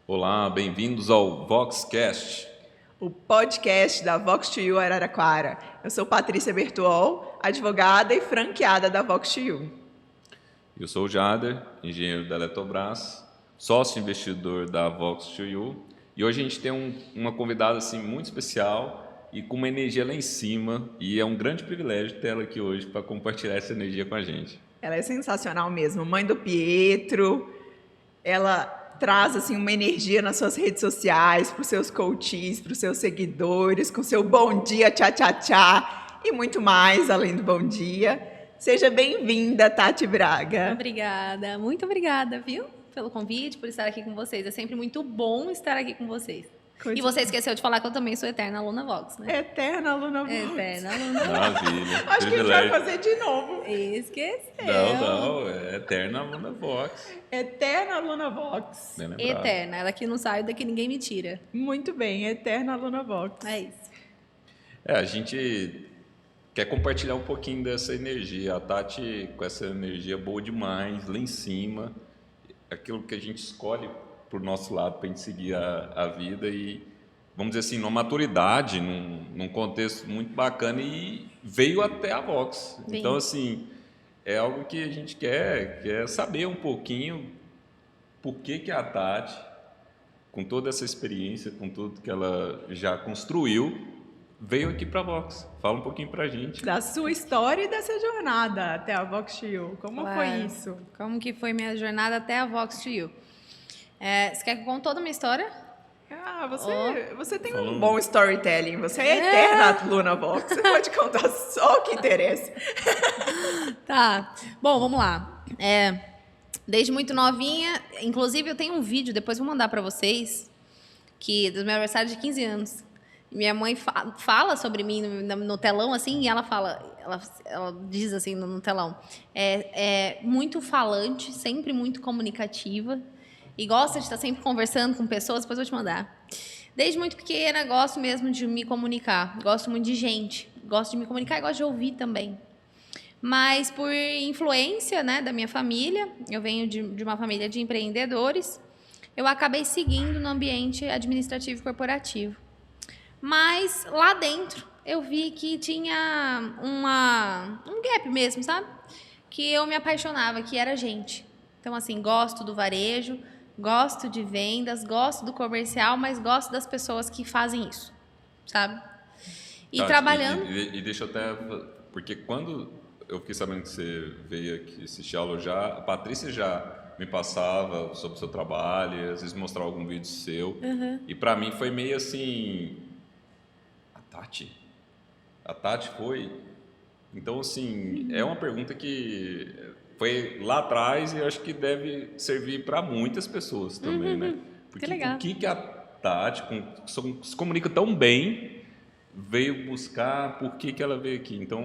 Olá, bem-vindos ao Voxcast. O podcast da Vox2U Araraquara. Eu sou Patrícia Bertuol, advogada e franqueada da Vox2U. Eu sou o Jader, engenheiro da Eletrobras, sócio investidor da Vox2U, e hoje a gente tem uma convidada assim, muito especial e com uma energia lá em cima, e é um grande privilégio ter ela aqui hoje para compartilhar essa energia com a gente. Ela é sensacional mesmo, mãe do Pietro. Ela traz assim uma energia nas suas redes sociais, para os seus coaches, para os seus seguidores, com seu bom dia, tchá, tchá, tchá, e muito mais além do bom dia. Seja bem-vinda, Tati Braga. Obrigada, muito obrigada, viu? Pelo convite, por estar aqui com vocês. É sempre muito bom estar aqui com vocês. E você esqueceu de falar que eu também sou eterna aluna Vox, né? Eterna aluna Vox. Eterna aluna Vox. Maravilha. Acho que a gente vai fazer de novo. Esqueceu. Não, é eterna aluna Vox. Eterna aluna Vox. Eterna, ela que não sai daqui, ninguém me tira. Muito bem, eterna aluna Vox. É isso. A gente quer compartilhar um pouquinho dessa energia. A Tati, com essa energia boa demais, lá em cima, aquilo que a gente escolhe para o nosso lado, para a gente seguir a vida e, vamos dizer assim, numa maturidade, num contexto muito bacana e veio até a Vox. Sim. Então, assim, é algo que a gente quer saber um pouquinho por que a Tati, com toda essa experiência, com tudo que ela já construiu, veio aqui para a Vox. Fala um pouquinho para a gente. Da sua história e dessa jornada até a Vox2U. Como foi isso? Como que foi minha jornada até a Vox2U? Você quer que eu conte toda a minha história? Você tem um bom storytelling. Você é eterna aluna Vox. Você pode contar só o que interessa. Tá. Bom, vamos lá. Desde muito novinha, inclusive eu tenho um vídeo, depois vou mandar para vocês, do meu aniversário de 15 anos. Minha mãe fala sobre mim no telão, assim, e ela diz assim no telão, muito falante, sempre muito comunicativa, e gosta de estar sempre conversando com pessoas, depois eu vou te mandar. Desde muito pequena, gosto mesmo de me comunicar, gosto muito de gente, gosto de me comunicar e gosto de ouvir também. Mas por influência, né, da minha família, eu venho de uma família de empreendedores, eu acabei seguindo no ambiente administrativo e corporativo. Mas lá dentro eu vi que tinha um gap mesmo, sabe? Que eu me apaixonava, que era gente. Então, assim, gosto do varejo, gosto de vendas, gosto do comercial, mas gosto das pessoas que fazem isso, sabe? E Tati, trabalhando... E deixa eu até... Porque quando eu fiquei sabendo que você veio aqui assistir a aula a Patrícia já me passava sobre o seu trabalho, às vezes mostrava algum vídeo seu. Uhum. E para mim foi meio assim... A Tati foi... Então, assim, é uma pergunta que foi lá atrás e eu acho que deve servir para muitas pessoas também, né? Porque Que legal. o que a Tati, se comunica tão bem, veio buscar, por que ela veio aqui? Então,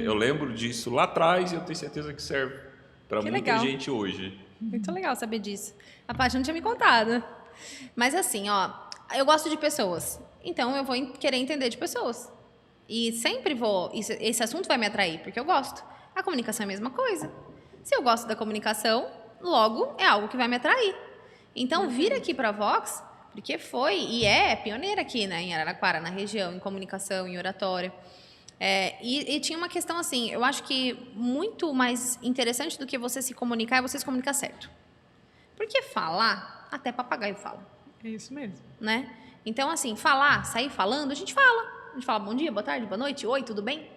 eu lembro disso lá atrás e eu tenho certeza que serve para muita legal. gente hoje. Muito legal saber disso. A Paty não tinha me contado. Mas assim, eu gosto de pessoas. Então, eu vou querer entender de pessoas. E sempre esse assunto vai me atrair, porque eu gosto. A comunicação é a mesma coisa. Se eu gosto da comunicação, logo é algo que vai me atrair. Então, vir aqui para a Vox, porque foi e é pioneira aqui, né, em Araraquara, na região, em comunicação, em oratória. E tinha uma questão assim, eu acho que muito mais interessante do que você se comunicar é você se comunicar certo. Porque falar, até papagaio fala. É isso mesmo. Né? Então, assim, sair falando, a gente fala bom dia, boa tarde, boa noite, oi, tudo bem?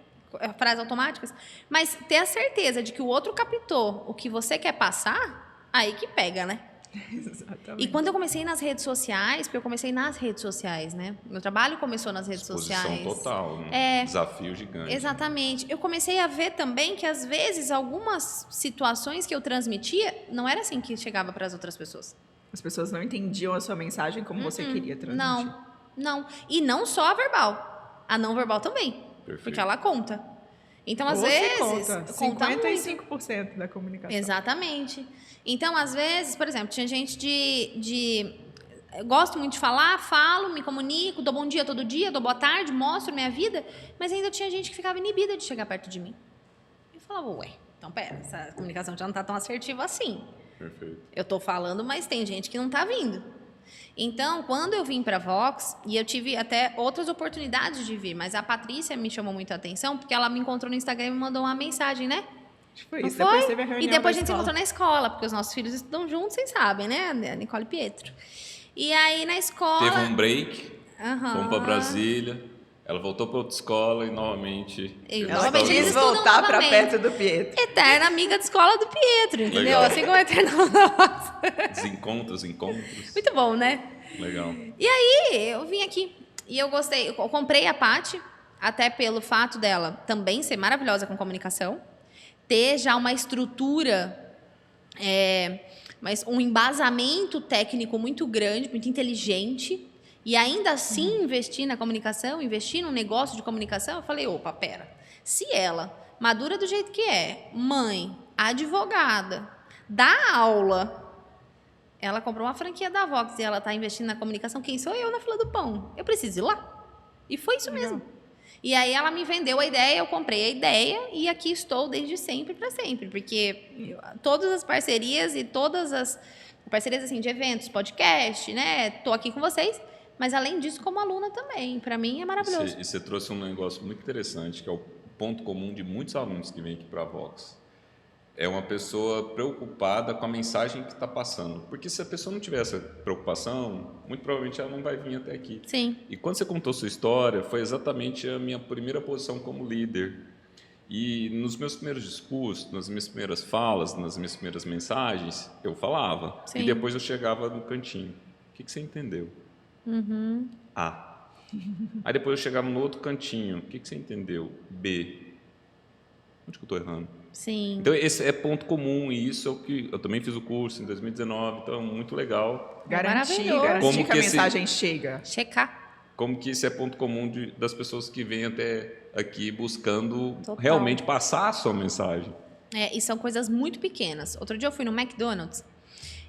Frases automáticas. Mas ter a certeza de que o outro captou o que você quer passar, aí que pega, né? Exatamente. E quando eu comecei nas redes sociais, porque eu comecei nas redes sociais, né? Meu trabalho começou nas redes sociais. Exposição total, desafio gigante. Exatamente. Eu comecei a ver também que, às vezes, algumas situações que eu transmitia, não era assim que chegava para as outras pessoas. As pessoas não entendiam a sua mensagem como você queria transmitir. Não. E não só a verbal. A não verbal também. Perfeito. Porque ela conta. Então, às Você vezes... conta muito. 55% da comunicação. Exatamente. Então, às vezes, por exemplo, tinha gente eu gosto muito de falar, falo, me comunico, dou bom dia todo dia, dou boa tarde, mostro minha vida, mas ainda tinha gente que ficava inibida de chegar perto de mim. Eu falava, então pera, essa comunicação já não está tão assertiva assim. Perfeito. Eu estou falando, mas tem gente que não está vindo. Então, quando eu vim para a Vox, e eu tive até outras oportunidades de vir, mas a Patrícia me chamou muito a atenção, porque ela me encontrou no Instagram e me mandou uma mensagem, né? Tipo Não isso, foi? depois teve a reunião E depois da a gente se escola. encontrou na escola, porque os nossos filhos estudam juntos, vocês sabem, né? A Nicole e Pietro. E aí, na escola... Teve um break, Aham. fomos para Brasília, ela voltou para outra escola e novamente... Eu- Ela Novamente, eles quis estudam voltar pra novamente. perto do Pietro. Eterna amiga de escola do Pietro, entendeu? Legal. Assim como a eterna nossa. Desencontros, encontros. Muito bom, né? Legal. E aí, eu vim aqui e eu gostei. Eu comprei a Paty, até pelo fato dela também ser maravilhosa com comunicação, ter já uma estrutura, mas um embasamento técnico muito grande, muito inteligente, e ainda assim investir na comunicação, investir num negócio de comunicação. Eu falei, opa, pera. Se ela, madura do jeito que é, mãe, advogada, dá aula... Ela comprou uma franquia da Vox e ela está investindo na comunicação. Quem sou eu na fila do pão? Eu preciso ir lá. E foi isso mesmo. E aí ela me vendeu a ideia, eu comprei a ideia e aqui estou desde sempre para sempre. Porque todas as parcerias e todas as parcerias assim, de eventos, podcast, né? Estou aqui com vocês. Mas além disso, como aluna também. Para mim é maravilhoso. E você trouxe um negócio muito interessante, que é o ponto comum de muitos alunos que vêm aqui para a Vox. É uma pessoa preocupada com a mensagem que está passando. Porque se a pessoa não tiver essa preocupação, muito provavelmente ela não vai vir até aqui. Sim. E quando você contou sua história, foi exatamente a minha primeira posição como líder. E nos meus primeiros discursos, nas minhas primeiras falas, nas minhas primeiras mensagens, eu falava. Sim. E depois eu chegava no cantinho. O que você entendeu? A. Aí depois eu chegava no outro cantinho. O que você entendeu? B. Onde que eu estou errando? Sim. Então, esse é ponto comum, e isso é o que eu também fiz o curso em 2019, então é muito legal. Garantir Maravilhoso. que a Como que mensagem chega. Checar. Como que isso é ponto comum das pessoas que vêm até aqui buscando Total. realmente passar a sua mensagem. E são coisas muito pequenas. Outro dia eu fui no McDonald's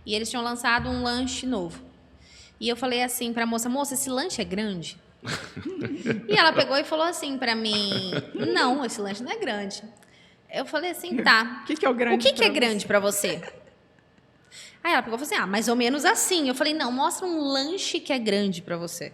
e eles tinham lançado um lanche novo. E eu falei assim pra moça, esse lanche é grande? E ela pegou e falou assim pra mim, não, esse lanche não é grande. Eu falei assim, tá. O que é o grande? O que é pra grande pra você? Aí ela pegou e falou assim, mais ou menos assim. Eu falei, não, mostra um lanche que é grande pra você.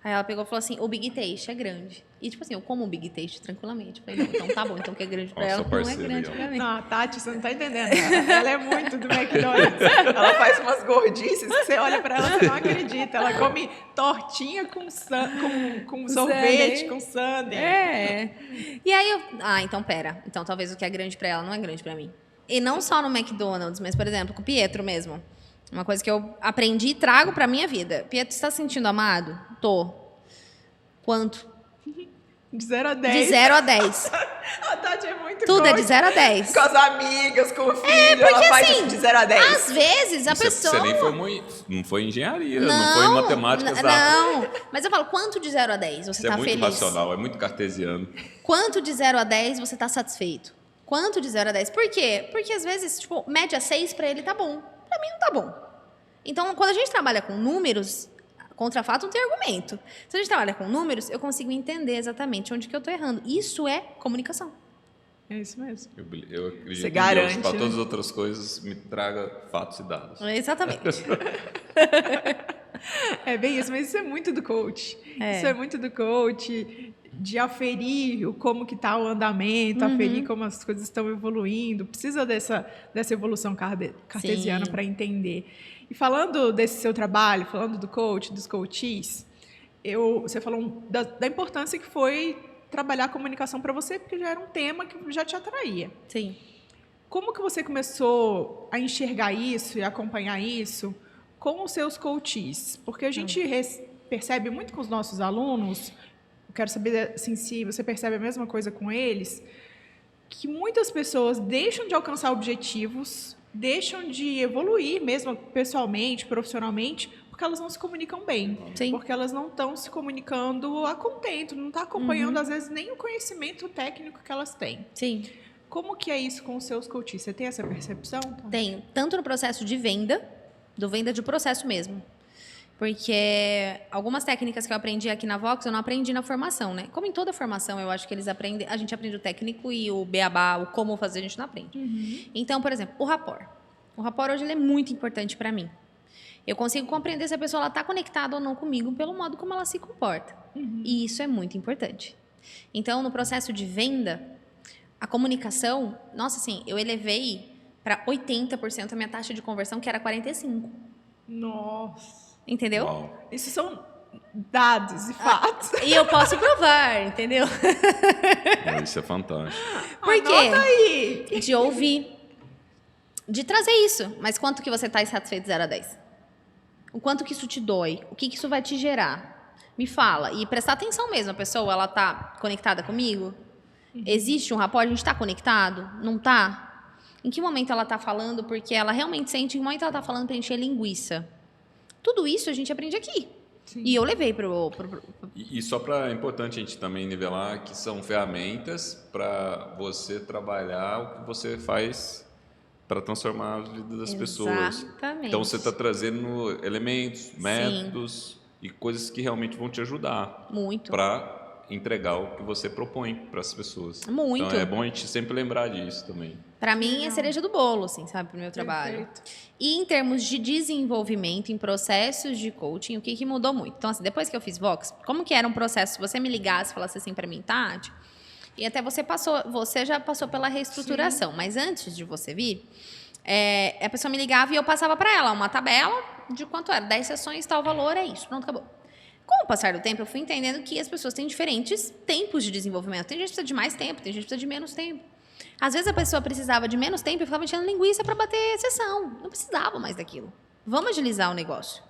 Aí ela pegou e falou assim, o Big Taste é grande. E tipo assim, eu como o Big Taste tranquilamente. Eu falei, não, então tá bom, então o que é grande pra Nossa, ela não é parceira, grande legal. pra mim. Não, a Tati, você não tá entendendo. Ela é muito do McDonald's. Ela faz umas gordices que você olha pra ela e você não acredita. Ela come tortinha com sorvete, sundae. com sundae. E aí eu... então pera. Então talvez o que é grande pra ela não é grande pra mim. E não só no McDonald's, mas, por exemplo, com o Pietro mesmo. Uma coisa que eu aprendi e trago pra minha vida. Pietro, você tá se sentindo amado? Tô. Quanto? De 0 a 10. De 0 a 10. A Tati é muito Tudo é coach. de 0 a 10. Com as amigas, com o filho, ela faz assim, isso de 0 a 10. Às vezes a Você pessoa... nem foi não foi engenharia, não foi matemática exata. Não, mas eu falo, quanto de 0 a 10 você Você é tá muito feliz? racional, é muito cartesiano. Quanto de 0 a 10 você tá satisfeito? Quanto de 0 a 10? Por quê? Porque às vezes, tipo, média 6 pra ele tá bom. Pra mim não tá bom. Então, quando a gente trabalha com números, contra fato não tem argumento. Se a gente trabalha com números, eu consigo entender exatamente onde que eu tô errando. Isso é comunicação. É isso mesmo. Eu acredito Você em garante, Deus, para né? todas as outras coisas, me traga fatos e dados. Exatamente. É bem isso, mas isso é muito do coach. Isso é muito do coach, de aferir como que tá o andamento, aferir como as coisas estão evoluindo. Precisa dessa evolução cartesiana Sim. para entender. E falando desse seu trabalho, falando do coach, dos coaches, você falou da importância que foi trabalhar a comunicação para você, porque já era um tema que já te atraía. Sim. Como que você começou a enxergar isso e acompanhar isso com os seus coaches? Porque a gente percebe muito com os nossos alunos, eu quero saber assim, se você percebe a mesma coisa com eles, que muitas pessoas deixam de alcançar objetivos, deixam de evoluir mesmo pessoalmente, profissionalmente, porque elas não se comunicam bem. Sim. Porque elas não estão se comunicando a contento, não estão acompanhando, às vezes, nem o conhecimento técnico que elas têm. Sim. Como que é isso com os seus coaches? Você tem essa percepção? Tem, tanto no processo de venda, do venda de processo mesmo. Porque algumas técnicas que eu aprendi aqui na Vox, eu não aprendi na formação, né? Como em toda formação, eu acho que eles aprendem, a gente aprende o técnico e o beabá, o como fazer, a gente não aprende. Então, por exemplo, o rapport. O rapport hoje ele é muito importante para mim. Eu consigo compreender se a pessoa está conectada ou não comigo pelo modo como ela se comporta. E isso é muito importante. Então, no processo de venda, a comunicação, nossa, assim, eu elevei para 80% a minha taxa de conversão, que era 45%. Nossa. Entendeu? Uau. Isso são dados e fatos. E eu posso provar, entendeu? Isso é fantástico. Por quê? Anota aí. De ouvir. De trazer isso. Mas quanto que você está insatisfeito de 0 a 10? O quanto que isso te dói? O que isso vai te gerar? Me fala. E prestar atenção mesmo. A pessoa, ela tá conectada comigo? Existe um rapport? A gente tá conectado? Não tá? Em que momento ela tá falando? Porque ela realmente sente. Em que momento ela tá falando pra encher linguiça? Tudo isso a gente aprende aqui. Sim. E eu levei E só para é importante a gente também nivelar que são ferramentas para você trabalhar o que você faz para transformar a vida das pessoas. Exatamente. Então você está trazendo elementos, métodos e coisas que realmente vão te ajudar Muito. para entregar o que você propõe para as pessoas. Muito. Então é bom a gente sempre lembrar disso também. Pra mim é cereja do bolo, assim, sabe, pro meu trabalho. Perfeito. E em termos de desenvolvimento, em processos de coaching, o que mudou muito? Então, assim, depois que eu fiz Vox, como que era um processo? Se você me ligasse e falasse assim pra mim, Tati, e até você já passou pela reestruturação, mas antes de você vir, a pessoa me ligava e eu passava pra ela uma tabela de quanto era, 10 sessões, tal valor, é isso, pronto, acabou. Com o passar do tempo, eu fui entendendo que as pessoas têm diferentes tempos de desenvolvimento. Tem gente que precisa de mais tempo, tem gente que precisa de menos tempo. Às vezes a pessoa precisava de menos tempo e ficava enchendo linguiça para bater sessão. Não precisava mais daquilo. Vamos agilizar o negócio.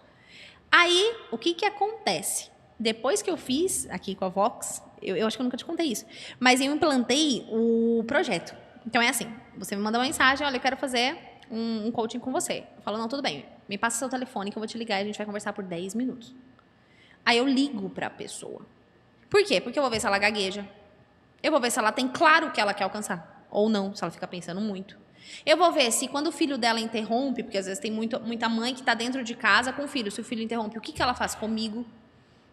Aí, o que acontece? Depois que eu fiz aqui com a Vox, eu acho que eu nunca te contei isso, mas eu implantei o projeto. Então é assim, você me manda uma mensagem, olha, eu quero fazer um coaching com você. Eu falo, não, tudo bem, me passa seu telefone que eu vou te ligar e a gente vai conversar por 10 minutos. Aí eu ligo para a pessoa. Por quê? Porque eu vou ver se ela gagueja. Eu vou ver se ela tem claro o que ela quer alcançar. Ou não, se ela fica pensando muito. Eu vou ver se quando o filho dela interrompe, porque às vezes tem muita mãe que está dentro de casa com o filho, se o filho interrompe, o que ela faz comigo?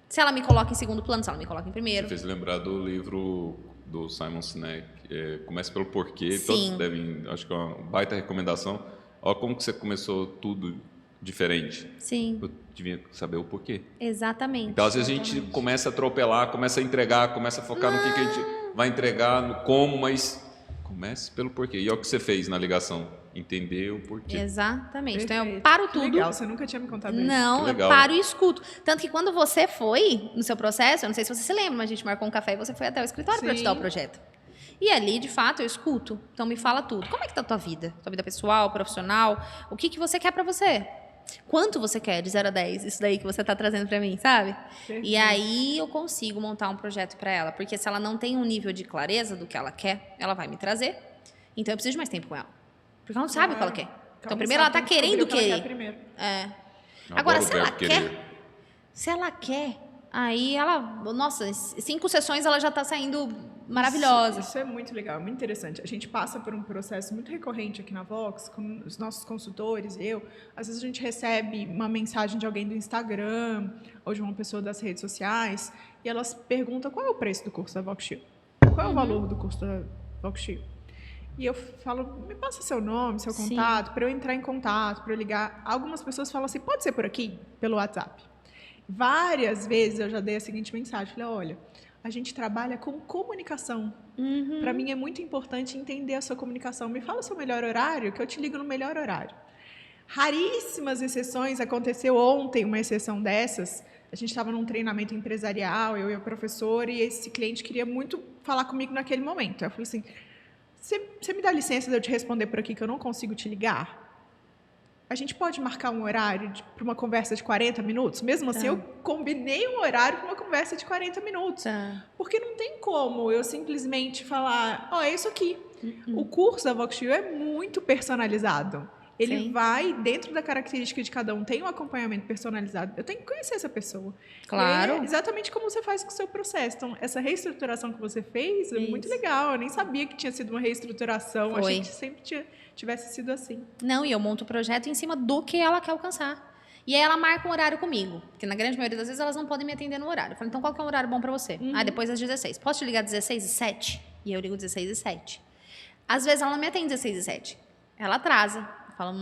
Se ela me coloca em segundo plano, se ela me coloca em primeiro. Você fez lembrar do livro do Simon Sinek, Comece pelo Porquê. Sim. Todos devem, acho que é uma baita recomendação. Olha como que você começou tudo diferente. Sim. Eu devia saber o porquê. Exatamente. Então, às vezes a gente começa a atropelar, começa a entregar, começa a focar no que a gente vai entregar, no como, mas comece pelo porquê. E é o que você fez na ligação, entender o porquê. Exatamente. Então eu Perfeito. paro Que tudo. legal, você nunca tinha me contado isso. Não, Que eu legal. paro e escuto. Tanto que quando você foi no seu processo, eu não sei se você se lembra, mas a gente marcou um café e você foi até o escritório para te Sim. dar o projeto. E ali, de fato, eu escuto. Então me fala tudo. Como é que tá a tua vida? Tua vida pessoal, profissional? O que você quer para você? Quanto você quer de 0 a 10? Isso daí que você tá trazendo para mim, sabe? Perfeito. E aí eu consigo montar um projeto para ela. Porque se ela não tem um nível de clareza do que ela quer, ela vai me trazer. Então eu preciso de mais tempo com ela. Porque ela não sabe o que ela quer. Então primeiro ela tá querendo querer. É. Agora, Adoro se o ela verbo querer. quer, se ela quer, aí ela, nossa, 5 sessões ela já tá saindo maravilhosa. Isso é muito legal, muito interessante. A gente passa por um processo muito recorrente aqui na Vox, com os nossos consultores, às vezes a gente recebe uma mensagem de alguém do Instagram ou de uma pessoa das redes sociais e elas perguntam qual é o preço do curso da Vox Shield, qual é o valor do curso da Vox Shield. E eu falo, me passa seu nome, seu Sim. contato, para eu entrar em contato, para eu ligar. Algumas pessoas falam assim, pode ser por aqui, pelo WhatsApp. Várias vezes eu já dei a seguinte mensagem, falei, olha, a gente trabalha com comunicação. Para mim é muito importante entender a sua comunicação. Me fala o seu melhor horário, que eu te ligo no melhor horário. Raríssimas exceções, aconteceu ontem uma exceção dessas. A gente estava num treinamento empresarial, eu e o professor, e esse cliente queria muito falar comigo naquele momento. Eu falei assim, você me dá licença de eu te responder por aqui que eu não consigo te ligar? A gente pode marcar um horário para uma conversa de 40 minutos? Mesmo assim, eu combinei um horário para uma conversa de 40 minutos. Tá. Porque não tem como eu simplesmente falar, é isso aqui. O curso da Vox Shield é muito personalizado. Ele Sim. vai, dentro da característica de cada um, tem um acompanhamento personalizado. Eu tenho que conhecer essa pessoa. Claro. E é exatamente como você faz com o seu processo. Então, essa reestruturação que você fez é muito Isso. legal. Eu nem sabia que tinha sido uma reestruturação. Foi. Achei que sempre tivesse sido assim. Não, e eu monto o projeto em cima do que ela quer alcançar. E aí ela marca um horário comigo, porque na grande maioria das vezes elas não podem me atender no horário. Eu falo, então qual que é o horário bom pra você? Depois das 16. Posso te ligar 16h07? E eu ligo 16h07. Às vezes ela não me atende 16h07. Ela atrasa. Fala,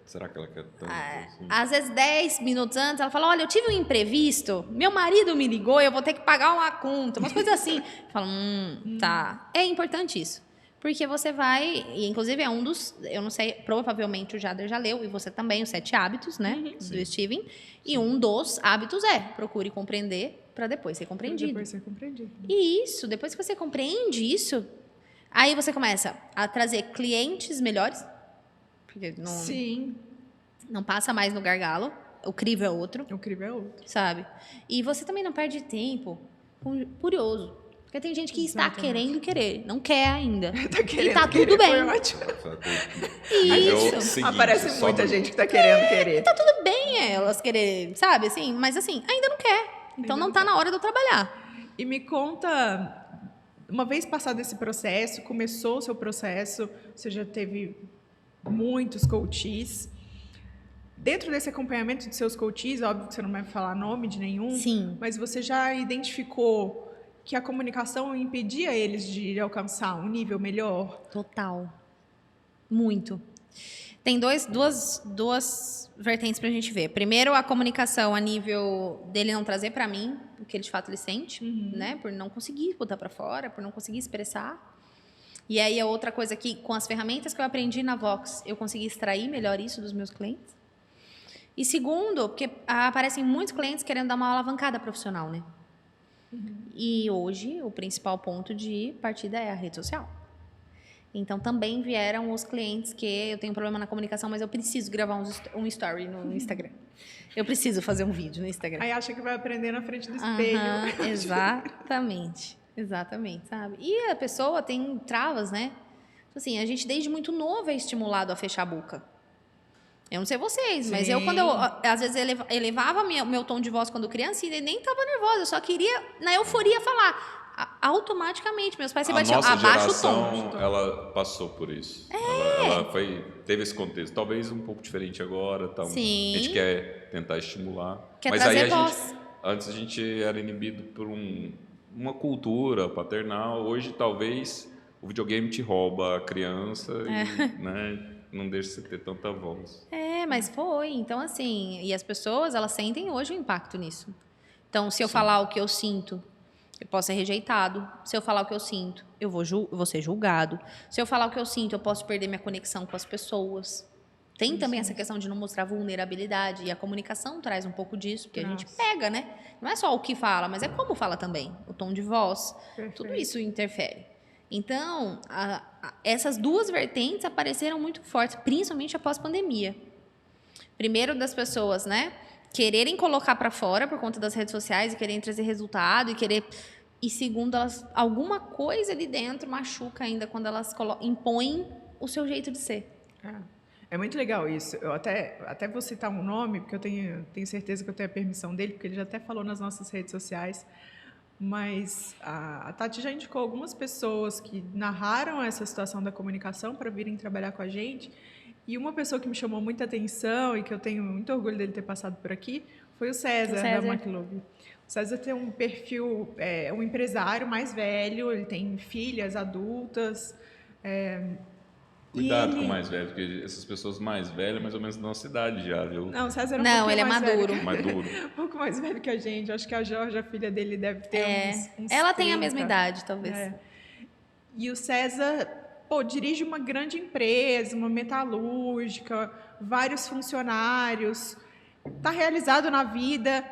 Será que ela quer tanto? Assim? Às vezes 10 minutos antes, ela fala, olha, eu tive um imprevisto, meu marido me ligou, eu vou ter que pagar uma conta, umas coisas assim. Fala, tá. É importante isso. Porque você vai, e inclusive é um dos, eu não sei, provavelmente o Jader já leu, e você também, os 7 hábitos, né, do Steven. E um dos hábitos procure compreender para depois ser compreendido. Depois ser compreendido. E isso, depois que você compreende isso, aí você começa a trazer clientes melhores, porque Sim, não passa mais no gargalo, o crivo é outro, o crivo é outro. sabe? E você também não perde tempo curioso. Porque tem gente que está Exatamente. querer, não quer ainda. Tá querendo e tá querer, tudo bem. foi ótimo. Isso. Aparece muita gente que tá querendo querer. Tá tudo bem elas querer, sabe? Assim, mas assim, ainda não quer. Então não tá na hora de eu trabalhar. E me conta, uma vez passado esse processo, começou o seu processo, você já teve muitos coaches. Dentro desse acompanhamento de seus coaches, óbvio que você não vai falar nome de nenhum, Sim. mas você já identificou que a comunicação impedia eles de alcançar um nível melhor? Total. Muito. Tem duas vertentes pra gente ver. Primeiro, a comunicação a nível dele não trazer pra mim o que ele de fato ele sente, né? Por não conseguir botar pra fora, por não conseguir expressar. E aí a outra coisa que, com as ferramentas que eu aprendi na Vox, eu consegui extrair melhor isso dos meus clientes. E segundo, porque aparecem muitos clientes querendo dar uma alavancada profissional, né? E hoje, o principal ponto de partida é a rede social. Então, também vieram os clientes que eu tenho um problema na comunicação, mas eu preciso gravar um story no Instagram. Eu preciso fazer um vídeo no Instagram. Aí acha que vai aprender na frente do espelho. Exatamente. Exatamente, sabe? E a pessoa tem travas, né? Assim, a gente desde muito novo é estimulado a fechar a boca. Eu não sei vocês, mas eu, quando eu, às vezes, elevava meu tom de voz quando criança e nem estava nervosa, eu só queria, na euforia, falar. Automaticamente, meus pais se batiam, abaixa o tom. Ela passou por isso. Ela teve esse contexto. Talvez um pouco diferente agora. Tá, Sim. A gente quer tentar estimular. Quer mas trazer aí voz. Antes a gente era inibido por uma cultura paternal. Hoje, talvez, o videogame te rouba a criança e, né, não deixa você ter tanta voz. Mas foi. Então, assim, e as pessoas, elas sentem hoje o impacto nisso. Então, se eu falar o que eu sinto, eu posso ser rejeitado. Se eu falar o que eu sinto, eu vou ser julgado. Se eu falar o que eu sinto, eu posso perder minha conexão com as pessoas. Tem também essa questão de não mostrar vulnerabilidade. E a comunicação traz um pouco disso, porque a gente pega, né? Não é só o que fala, mas é como fala também. O tom de voz. Perfeito. Tudo isso interfere. Então, essas duas vertentes apareceram muito fortes, principalmente após a pandemia. Primeiro, das pessoas, né, quererem colocar para fora por conta das redes sociais e quererem trazer resultado e segundo, alguma coisa ali dentro machuca ainda quando elas impõem o seu jeito de ser. É muito legal isso. Eu até vou citar um nome, porque eu tenho certeza que eu tenho a permissão dele, porque ele já até falou nas nossas redes sociais. Mas a Tati já indicou algumas pessoas que narraram essa situação da comunicação para virem trabalhar com a gente. E uma pessoa que me chamou muita atenção e que eu tenho muito orgulho dele ter passado por aqui foi o César. Da McLove. O César tem um perfil, um empresário mais velho, ele tem filhas adultas. Cuidado com o mais velho, porque essas pessoas mais velhas, mais ou menos da nossa idade já, viu? Não, o César é um ele é mais maduro. Um pouco mais velho que a gente. Acho que a Jorge, a filha dele, deve ter uns Ela 30. tem a mesma idade, talvez. E o César, dirige uma grande empresa, uma metalúrgica, vários funcionários, está realizado na vida,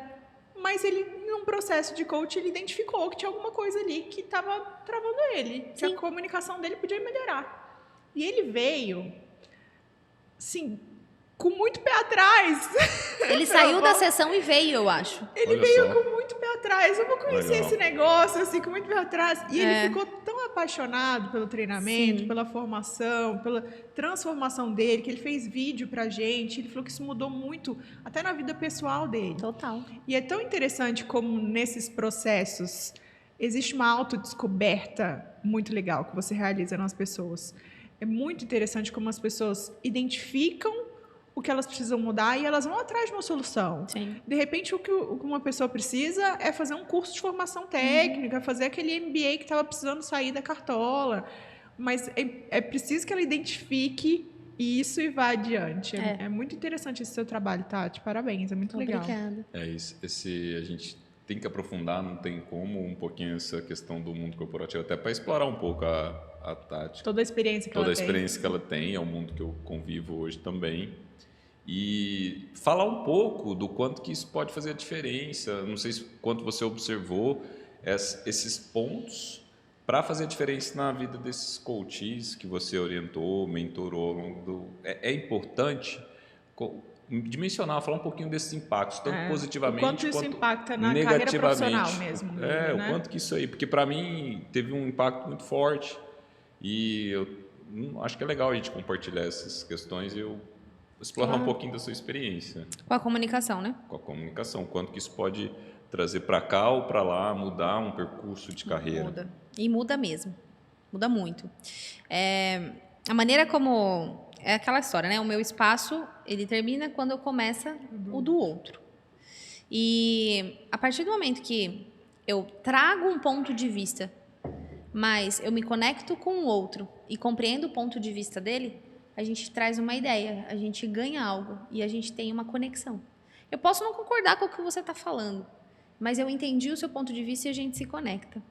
mas ele, num processo de coach, ele identificou que tinha alguma coisa ali que estava travando ele, que a comunicação dele podia melhorar. E ele veio, assim, com muito pé atrás. Ele saiu da sessão e veio, eu acho. Ele veio com muito pé atrás. Eu vou conhecer esse negócio, assim, com muito pé atrás. E ele ficou tão apaixonado pelo treinamento, pela formação, pela transformação dele, que ele fez vídeo pra gente. Ele falou que isso mudou muito, até na vida pessoal dele. Total. E é tão interessante como nesses processos existe uma autodescoberta muito legal que você realiza nas pessoas. É muito interessante como as pessoas identificam o que elas precisam mudar e elas vão atrás de uma solução. Sim. De repente, o que uma pessoa precisa é fazer um curso de formação técnica, fazer aquele MBA que estava precisando sair da cartola. Mas é preciso que ela identifique isso e vá adiante. É muito interessante esse seu trabalho, Tati. Parabéns, é muito legal. Obrigada. A gente tem que aprofundar, não tem como, um pouquinho essa questão do mundo corporativo, até para explorar um pouco a Tati. Toda a experiência que Toda ela a experiência que ela tem, é o mundo que eu convivo hoje também. E falar um pouco do quanto que isso pode fazer a diferença. Não sei quanto você observou esses pontos para fazer a diferença na vida desses coaches que você orientou, mentorou ao longo do... É importante dimensionar, falar um pouquinho desses impactos, tanto positivamente o quanto isso quanto impacta na carreira negativamente. profissional mesmo. O né? quanto que isso aí... Porque para mim teve um impacto muito forte e eu acho que é legal a gente compartilhar essas questões e eu explorar um pouquinho da sua experiência. Com a comunicação, né? Com a comunicação, quanto que isso pode trazer para cá ou para lá, mudar um percurso de carreira. Muda. E muda mesmo. Muda muito. A maneira como... É aquela história, né? O meu espaço, ele termina quando começa o do outro. E a partir do momento que eu trago um ponto de vista, mas eu me conecto com o outro e compreendo o ponto de vista dele, a gente traz uma ideia, a gente ganha algo e a gente tem uma conexão. Eu posso não concordar com o que você está falando, mas eu entendi o seu ponto de vista e a gente se conecta.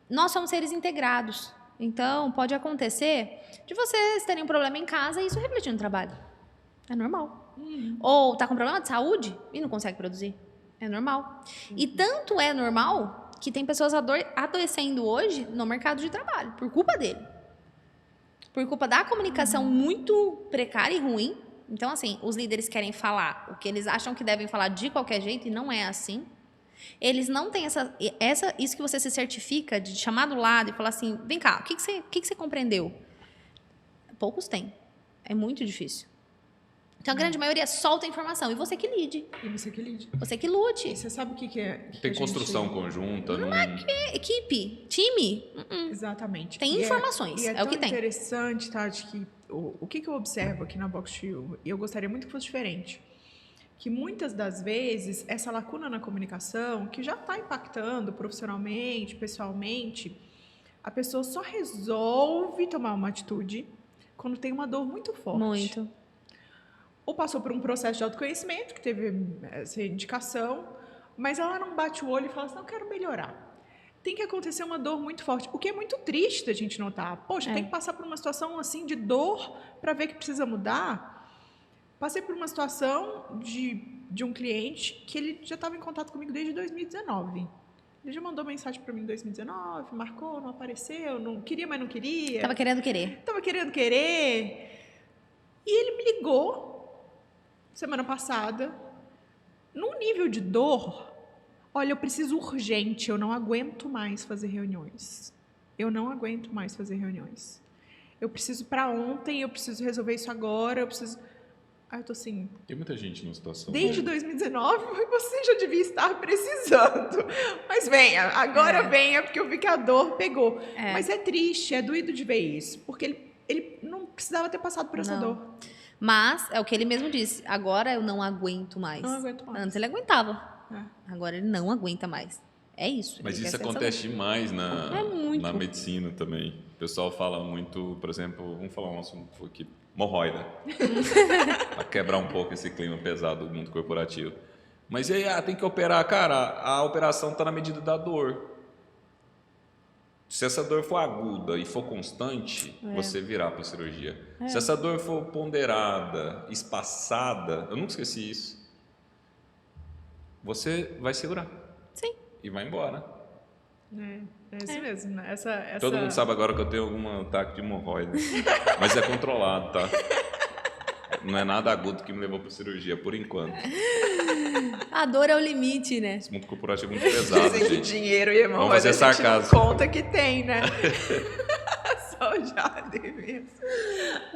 Nós somos seres integrados, então pode acontecer de vocês terem um problema em casa e isso refletir no trabalho. É normal. Ou tá com problema de saúde e não consegue produzir. É normal. E tanto é normal que tem pessoas adoecendo hoje no mercado de trabalho, por culpa dele. Por culpa da comunicação muito precária e ruim. Então, assim, os líderes querem falar o que eles acham que devem falar de qualquer jeito e não é assim. Eles não têm isso que você se certifica de chamar do lado e falar assim, vem cá, o que você compreendeu? Poucos têm. É muito difícil. Então, a grande maioria solta a informação. E você que lide. E você que lide. Você que lute. E você sabe o que é? Tem construção conjunta. Não Equipe, time. Exatamente. Tem informações. E é o que tem. É interessante, Tati, que o que eu observo aqui na Box to, e eu gostaria muito que fosse diferente, que muitas das vezes essa lacuna na comunicação, que já está impactando profissionalmente, pessoalmente, a pessoa só resolve tomar uma atitude quando tem uma dor muito forte. Muito. Ou passou por um processo de autoconhecimento, que teve essa indicação, mas ela não bate o olho e fala assim, não, eu quero melhorar. Tem que acontecer uma dor muito forte, o que é muito triste a gente notar. Poxa, tem que passar por uma situação assim de dor para ver que precisa mudar. Passei por uma situação de um cliente que ele já estava em contato comigo desde 2019. Ele já mandou mensagem para mim em 2019, marcou, não apareceu, não queria, mas não queria. Tava querendo querer. Tava querendo querer. E ele me ligou semana passada, num nível de dor. Olha, eu preciso urgente, eu não aguento mais fazer reuniões. Eu não aguento mais fazer reuniões. Eu preciso para ontem, eu preciso resolver isso agora, eu preciso... Aí eu tô assim... Tem muita gente numa situação... Desde 2019, você já devia estar precisando. Mas venha, agora venha, porque eu vi que a dor pegou. Mas é triste, é doído de ver isso, porque ele não precisava ter passado por essa dor. Mas, é o que ele mesmo disse, agora eu não aguento mais. Não aguento mais. Antes ele aguentava. Agora ele não aguenta mais. É isso. Mas isso acontece demais na medicina também. O pessoal fala muito, por exemplo, vamos falar um assunto aqui, hemorroida. Para quebrar um pouco esse clima pesado do mundo corporativo. Mas aí, tem que operar. Cara, a operação está na medida da dor. Se essa dor for aguda e for constante, você virá para a cirurgia. Se essa dor for ponderada, espaçada, eu nunca esqueci isso, você vai segurar. Sim. E vai embora. É isso mesmo, né? Todo mundo sabe agora que eu tenho algum ataque de hemorroida. Mas é controlado, tá? Não é nada agudo que me levou para cirurgia, por enquanto. A dor é o limite, né? Esse mundo corporativo é muito pesado, Dizem que gente. dinheiro e hemorroida Vamos fazer sarcasmo. não conta que tem, né? Só o Jader mesmo.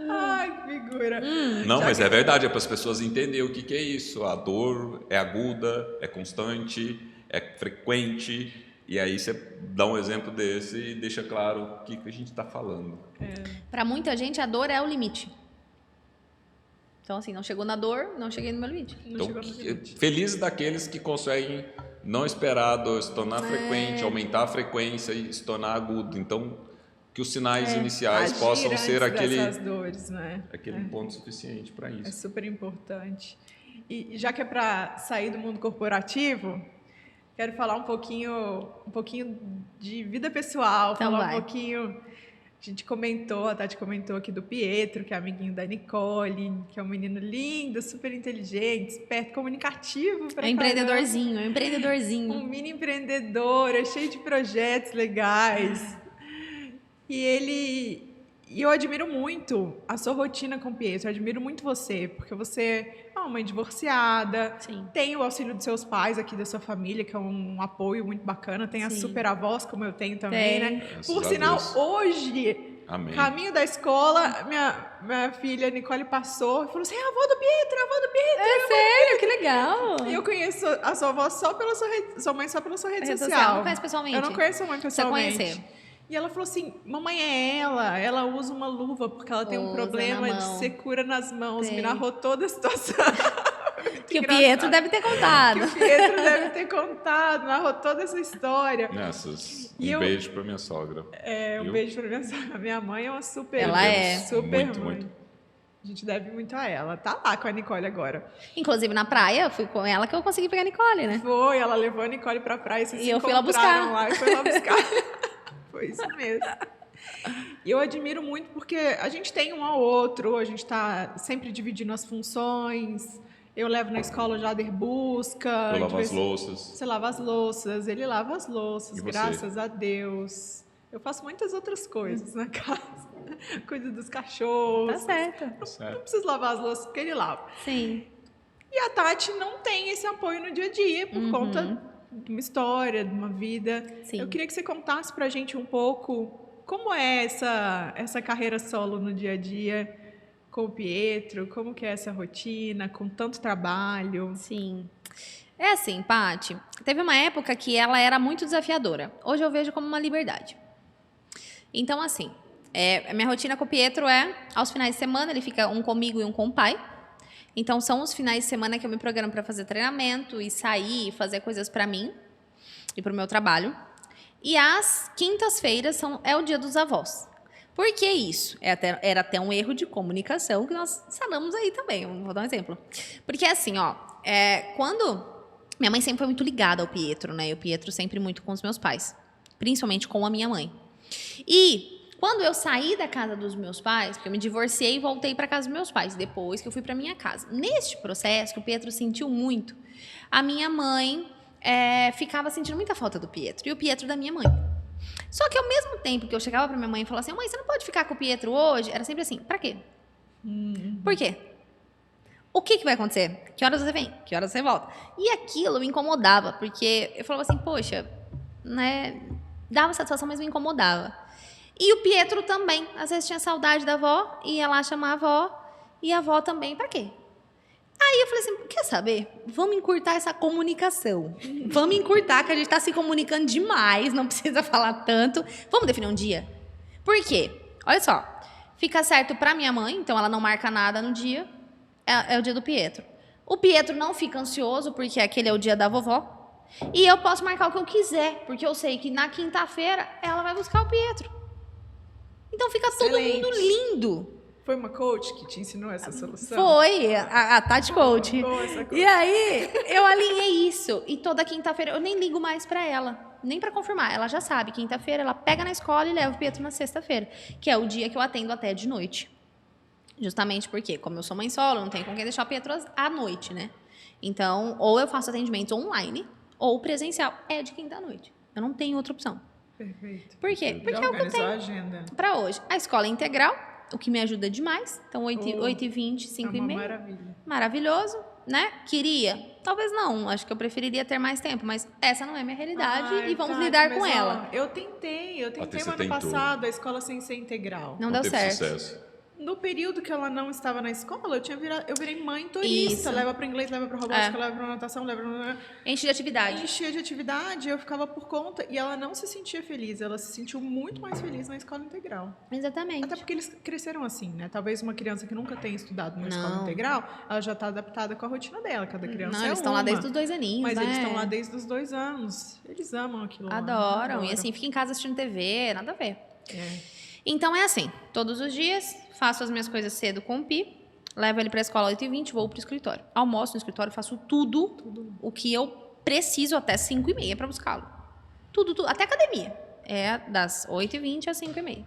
Ai, que figura. Não, mas é verdade, é para as pessoas entenderem o que é isso. A dor é aguda, é constante, é frequente. E aí você dá um exemplo desse e deixa claro o que a gente está falando. Para muita gente, a dor é o limite. Então, assim, não chegou na dor, não cheguei no meu limite. Então, felizes daqueles que conseguem não esperar a dor se tornar frequente, aumentar a frequência e se tornar agudo. Então, o que os sinais iniciais possam ser dessas dores, né? aquele ponto suficiente para É isso. super importante. E já que é para sair do mundo corporativo, quero falar um pouquinho de vida pessoal, Então falar vai. um pouquinho. A Tati comentou aqui do Pietro, que é amiguinho da Nicole, que é um menino lindo, super inteligente, esperto, comunicativo. É empreendedorzinho, é empreendedorzinho. Um mini empreendedor, é cheio de projetos legais. E eu admiro muito a sua rotina com o Pietro, eu admiro muito você, porque você é uma mãe divorciada, Sim. tem o auxílio dos seus pais aqui, da sua família, que é um apoio muito bacana, tem as Sim. super avós, como eu tenho também, Tem. né? Graças Por a sinal, Deus. hoje, Amém. caminho da escola, minha filha Nicole passou e falou assim, avó do Pietro, É sério, que legal. e eu conheço a sua avó só pela sua mãe só pela sua rede Rede social. Não conhece pessoalmente? Eu não conheço a mãe pessoalmente. conhecer. E ela falou assim, mamãe é ela usa uma luva porque ela tem um Usa problema na de mão. secura nas mãos. Tem. Me narrou toda a situação. Que o engraçado. Pietro deve ter contado. Que o Pietro deve ter contado, narrou toda essa história. Um beijo para minha sogra. Um Viu? beijo pra minha sogra. Minha mãe é uma super, Ela é. super Muito, mãe. muito. A gente deve muito a ela. Tá lá com a Nicole agora. Inclusive na praia, eu fui com ela que eu consegui pegar a Nicole, né? Foi, ela levou a Nicole pra praia. Vocês E se eu fui lá encontraram buscar. Lá, e foi lá buscar. Foi isso mesmo. E eu admiro muito porque a gente tem um ao outro, a gente está sempre dividindo as funções. Eu levo na escola, o Jader busca. Eu lavo de as vez- louças. Você lava as louças, ele lava as louças, E você? graças a Deus. Eu faço muitas outras coisas na casa. Cuido dos cachorros. Tá certo. Não Certo. preciso lavar as louças porque ele lava. Sim. E a Tati não tem esse apoio no dia a dia por conta de uma história, de uma vida. Sim. Eu queria que você contasse pra gente um pouco como é essa carreira solo no dia a dia com o Pietro, como que é essa rotina, com tanto trabalho. Sim. É assim, Paty, teve uma época que ela era muito desafiadora. Hoje eu vejo como uma liberdade. Então, assim, a minha rotina com o Pietro é, aos finais de semana, ele fica um comigo e um com o pai. Então, são os finais de semana que eu me programo para fazer treinamento e sair e fazer coisas para mim e para o meu trabalho. E às quintas-feiras é o dia dos avós. Por que isso? Era até um erro de comunicação que nós sanamos aí também. Vou dar um exemplo. Porque assim, quando... Minha mãe sempre foi muito ligada ao Pietro, né? E o Pietro sempre muito com os meus pais. Principalmente com a minha mãe. E quando eu saí da casa dos meus pais, porque eu me divorciei e voltei para casa dos meus pais, depois que eu fui para minha casa. Neste processo, que o Pietro sentiu muito, a minha mãe ficava sentindo muita falta do Pietro. E o Pietro da minha mãe. Só que ao mesmo tempo que eu chegava para minha mãe e falava assim, mãe, você não pode ficar com o Pietro hoje? Era sempre assim, pra quê? Por quê? O que vai acontecer? Que horas você vem? Que horas você volta? E aquilo me incomodava, porque eu falava assim, poxa, né? Dava satisfação, mas me incomodava. E o Pietro também, às vezes tinha saudade da avó, ia lá chamar a avó, e a avó também, pra quê? Aí eu falei assim, quer saber? Vamos encurtar essa comunicação. Vamos encurtar, que a gente tá se comunicando demais, não precisa falar tanto. Vamos definir um dia. Por quê? Olha só, fica certo pra minha mãe, então ela não marca nada no dia, é o dia do Pietro. O Pietro não fica ansioso, porque aquele é o dia da vovó. E eu posso marcar o que eu quiser, porque eu sei que na quinta-feira ela vai buscar o Pietro. Então fica todo Excelente. mundo lindo. Foi uma coach que te ensinou essa solução? Foi, a Tati Coach. Boa essa coach. E aí, eu alinhei isso. E toda quinta-feira, eu nem ligo mais pra ela. Nem pra confirmar. Ela já sabe. Quinta-feira, ela pega na escola e leva o Pietro na sexta-feira. Que é o dia que eu atendo até de noite. Justamente porque, como eu sou mãe solo, não tenho com quem deixar o Pietro à noite, né? Então, ou eu faço atendimentos online, ou presencial. É de quinta à noite. Eu não tenho outra opção. Perfeito. Por quê? Porque Já é o que eu organizou tenho a agenda. pra hoje. A escola é integral, o que me ajuda demais. Então, 8h20, É uma 5h30. maravilha. Maravilhoso, né? Queria? Talvez não. Acho que eu preferiria ter mais tempo, mas essa não é minha realidade e vamos Tati, lidar mas, com ó, ela. Eu tentei Até você o ano tentou. passado a escola sem ser integral. Não deu teve certo. sucesso. No período que ela não estava na escola, eu virei mãe turista. Isso. Leva para inglês, leva para robótica, leva para natação, leva para... Enche de atividade. Enchia de atividade, eu ficava por conta. E ela não se sentia feliz. Ela se sentiu muito mais feliz na escola integral. Exatamente. Até porque eles cresceram assim, né? Talvez uma criança que nunca tenha estudado numa escola Não. integral, ela já está adaptada com a rotina dela. Cada criança Não, é eles estão lá uma. desde os 2 aninhos, Mas né? eles estão lá desde os 2 anos. Eles amam aquilo lá. Adoram. E assim, fica em casa assistindo TV, nada a ver. É. Então é assim, todos os dias, faço as minhas coisas cedo com o Pi, levo ele para a escola 8h20, vou para o escritório. Almoço no escritório, faço tudo o que eu preciso até 5h30 para buscá-lo. Tudo, até academia. É das 8h20 às 5h30.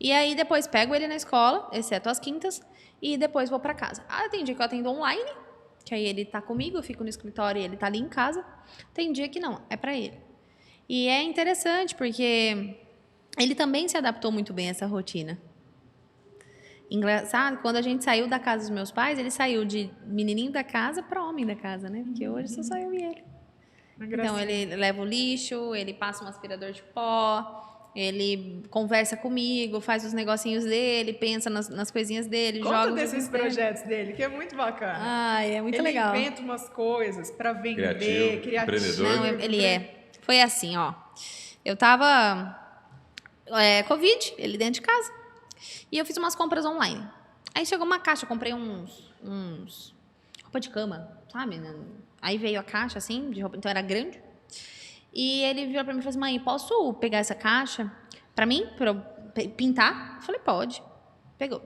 E aí depois pego ele na escola, exceto as quintas, e depois vou para casa. Tem dia que eu atendo online, que aí ele tá comigo, eu fico no escritório e ele tá ali em casa. Tem dia que não, é para ele. E é interessante porque ele também se adaptou muito bem a essa rotina. Engraçado, quando a gente saiu da casa dos meus pais, ele saiu de menininho da casa para homem da casa, né? Porque hoje só sou eu e ele. Então, ele leva o lixo, ele passa um aspirador de pó, ele conversa comigo, faz os negocinhos dele, pensa nas coisinhas dele, Conta joga os desses joguinhos dele. projetos dele, que é muito bacana. Ai, é muito ele legal. Ele inventa umas coisas para vender, criativo. Empreendedor. Não, ele é. Foi assim, ó. Eu tava Covid, ele dentro de casa, e eu fiz umas compras online. Aí chegou uma caixa, eu comprei uns roupa de cama, sabe? Aí veio a caixa, assim, de roupa, então era grande. E ele virou pra mim e falou assim, mãe, posso pegar essa caixa pra mim, pra eu pintar? Eu falei, pode. Pegou.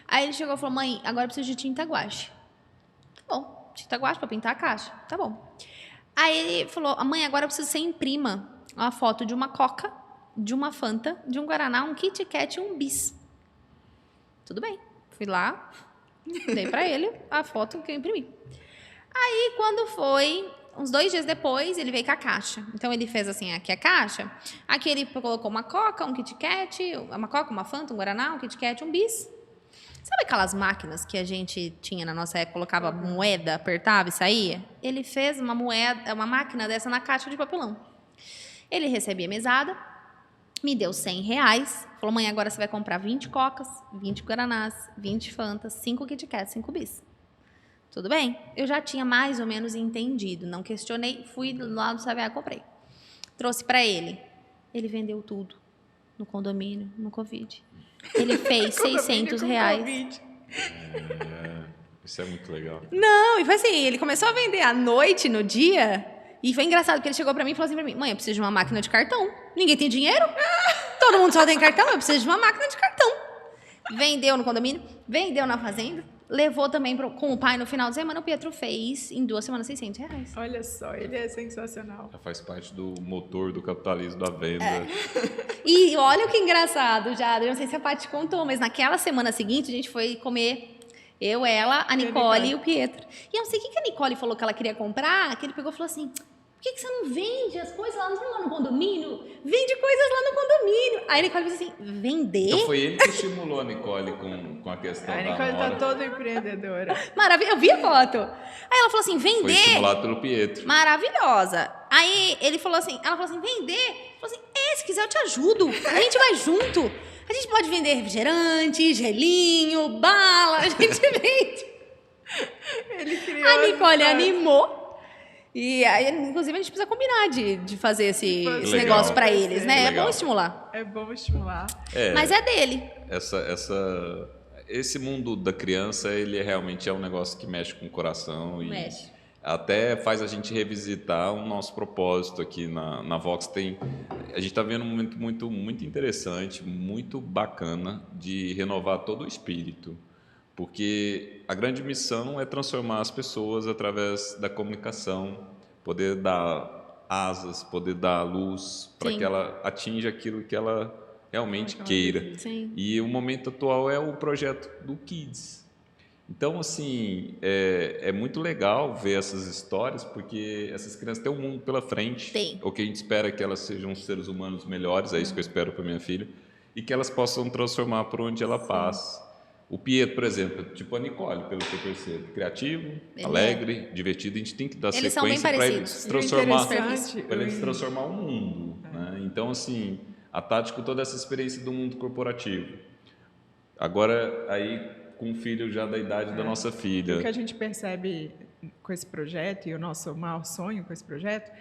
Aí ele chegou e falou, mãe, agora eu preciso de tinta guache. Tá bom, tinta guache pra pintar a caixa. Tá bom. Aí ele falou, mãe, agora eu preciso que você imprima uma foto de uma Coca, de uma Fanta, de um Guaraná, um Kit Kat e um Bis. Tudo bem. Fui lá, dei pra ele a foto que eu imprimi. Aí, quando foi, uns 2 dias depois, ele veio com a caixa. Então, ele fez assim, aqui a caixa. Aqui ele colocou uma Coca, um Kit Kat, uma Coca, uma Fanta, um Guaraná, um Kit Kat, um Bis. Sabe aquelas máquinas que a gente tinha na nossa época, colocava moeda, apertava e saía? Ele fez uma máquina dessa na caixa de papelão. Ele recebia mesada, me deu R$100, falou, mãe, agora você vai comprar 20 Cocas, 20 Guaranás, 20 Fantas, 5 Kit Kats, 5 Bis. Tudo bem? Eu já tinha mais ou menos entendido, não questionei, fui lá do Sabiá e comprei. Trouxe para ele. Ele vendeu tudo no condomínio, no Covid. Ele fez R$600. Isso é muito legal. Não, e foi assim, ele começou a vender à noite, no dia, e foi engraçado, porque ele chegou pra mim e falou assim pra mim, mãe, eu preciso de uma máquina de cartão. Ninguém tem dinheiro? Todo mundo só tem cartão, eu preciso de uma máquina de cartão. Vendeu no condomínio, vendeu na fazenda, levou também com o pai no final de semana, o Pietro fez em 2 semanas R$600. Olha só, ele é sensacional. Já faz parte do motor do capitalismo da venda. E olha o que engraçado, já, eu não sei se a Paty contou, mas naquela semana seguinte a gente foi comer, eu, ela, a Nicole e o Pietro. E eu não sei o que a Nicole falou que ela queria comprar, que ele pegou e falou assim, por que você não vende as coisas lá no condomínio? Vende coisas lá no condomínio. Aí a Nicole disse assim, vender? Então foi ele que estimulou a Nicole com a questão A da Nicole moda. tá toda empreendedora. Maravilha, eu vi a foto. Aí ela falou assim, vender? Foi estimulado pelo Pietro. Maravilhosa. Aí ela falou assim, vender? Ela falou assim, se quiser eu te ajudo. A gente vai junto. A gente pode vender refrigerante, gelinho, bala, a gente vende. Ele criou A Nicole essa- animou. E aí, inclusive, a gente precisa combinar de fazer esse Legal. negócio pra eles, né? É Legal. bom estimular. É bom estimular. Mas é dele. Esse mundo da criança, ele realmente é um negócio que mexe com o coração. E Mexe. até faz a gente revisitar o nosso propósito aqui na Vox. A gente está vendo um momento muito interessante, muito bacana de renovar todo o espírito. Porque a grande missão é transformar as pessoas através da comunicação, poder dar asas, poder dar luz para Sim. que ela atinja aquilo que ela realmente queira. Sim. E o momento atual é o projeto do Kids. Então, assim, é muito legal ver essas histórias, porque essas crianças têm um mundo pela frente. Tem. O que a gente espera é que elas sejam seres humanos melhores, é isso que eu espero para minha filha, e que elas possam transformar por onde ela passa. O Pietro, por exemplo, tipo a Nicole, pelo que eu percebo, criativo, Ele alegre, divertido, a gente tem que dar Eles são bem sequência para parecidos. eles E o transformar, interessante- para eles transformar o mundo. Né? Então, assim, a Tati com toda essa experiência do mundo corporativo. Agora, aí, com o filho já da idade da nossa O que filha. a gente percebe com esse projeto, e o nosso maior sonho com esse projeto,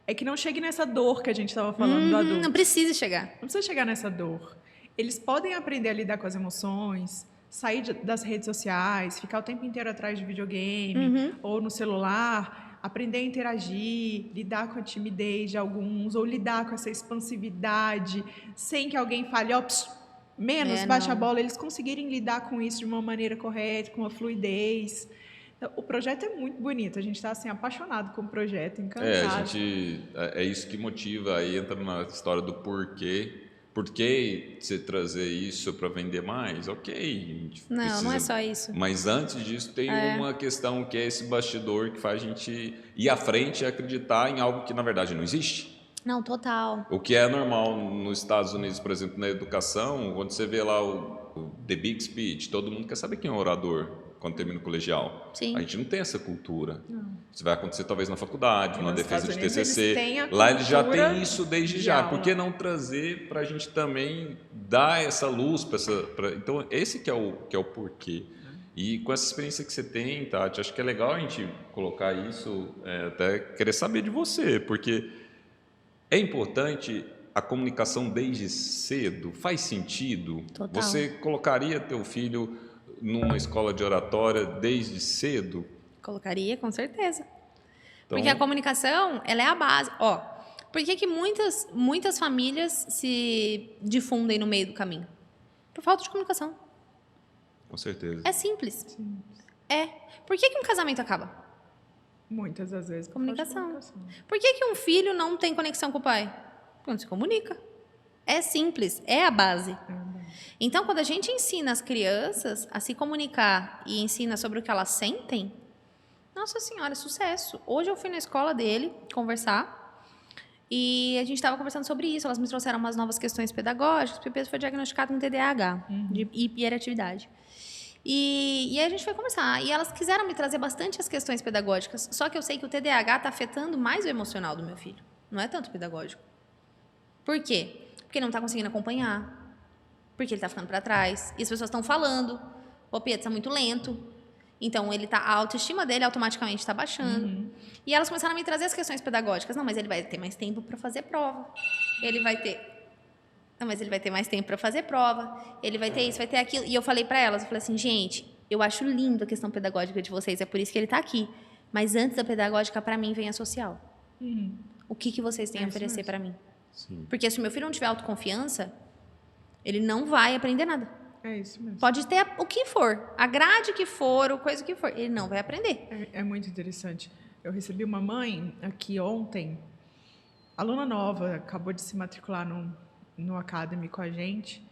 é que não chegue nessa dor que a gente estava falando do adulto. Não precisa chegar. Não precisa chegar nessa dor. Eles podem aprender a lidar com as emoções, sair das redes sociais, ficar o tempo inteiro atrás de videogame ou no celular, aprender a interagir, lidar com a timidez de alguns, ou lidar com essa expansividade, sem que alguém fale, ó, menos, baixa a bola, eles conseguirem lidar com isso de uma maneira correta, com uma fluidez. Então, o projeto é muito bonito, a gente está assim, apaixonado com o projeto, encantado. É isso que motiva, aí entra na história do porquê. Por que você trazer isso para vender mais? Ok, a gente Não, precisa... não é só isso. Mas antes disso tem uma questão que é esse bastidor que faz a gente ir à frente e acreditar em algo que na verdade não existe. Não, total. O que é normal nos Estados Unidos, por exemplo, na educação, quando você vê lá o The Big Speech, todo mundo quer saber quem é o orador quando termina o colegial. Sim. A gente não tem essa cultura. Isso vai acontecer talvez na faculdade, numa defesa de Estados Unidos, TCC. eles têm a Lá eles já cultura têm isso desde de já. aula. Por que não trazer para a gente também dar essa luz para essa... Então, esse que é o porquê. E com essa experiência que você tem, Tati, acho que é legal a gente colocar isso, até querer saber de você, porque é importante a comunicação desde cedo. Faz sentido? Total. Você colocaria teu filho numa escola de oratória desde cedo? Colocaria, com certeza. Então, Porque a comunicação, ela é a base. Ó, por que muitas famílias se difundem no meio do caminho? Por falta de comunicação. com certeza. É simples. Sim. É. Por que um casamento acaba? Muitas das vezes. por Comunicação. falta de comunicação. Por que um filho não tem conexão com o pai? Porque não se comunica. É simples, é a base. Então, quando a gente ensina as crianças a se comunicar e ensina sobre o que elas sentem, nossa senhora, é sucesso. Hoje eu fui na escola dele conversar e a gente estava conversando sobre isso. Elas me trouxeram umas novas questões pedagógicas, porque o Pedro foi diagnosticado com TDAH, de hiperatividade. E aí a gente foi conversar. E elas quiseram me trazer bastante as questões pedagógicas, só que eu sei que o TDAH está afetando mais o emocional do meu filho. Não é tanto o pedagógico. Por quê? Porque ele não está conseguindo acompanhar. Porque ele está ficando para trás. E as pessoas estão falando. O Pedro está muito lento. Então, a autoestima dele automaticamente está baixando. E elas começaram a me trazer as questões pedagógicas. Não, mas ele vai ter mais tempo para fazer prova. Ele vai ter... Não, mas ele vai ter mais tempo para fazer prova. Ele vai ter isso, vai ter aquilo. E eu falei para elas, eu falei assim, gente, eu acho lindo a questão pedagógica de vocês. É por isso que ele está aqui. Mas antes da pedagógica, para mim, vem a social. O que vocês têm a oferecer para mim? Sim. Porque se o meu filho não tiver autoconfiança, ele não vai aprender nada. É isso mesmo. Pode ter o que for, a grade que for, ou coisa que for, ele não vai aprender. É muito interessante. Eu recebi uma mãe aqui ontem, aluna nova, acabou de se matricular no Academy com a gente,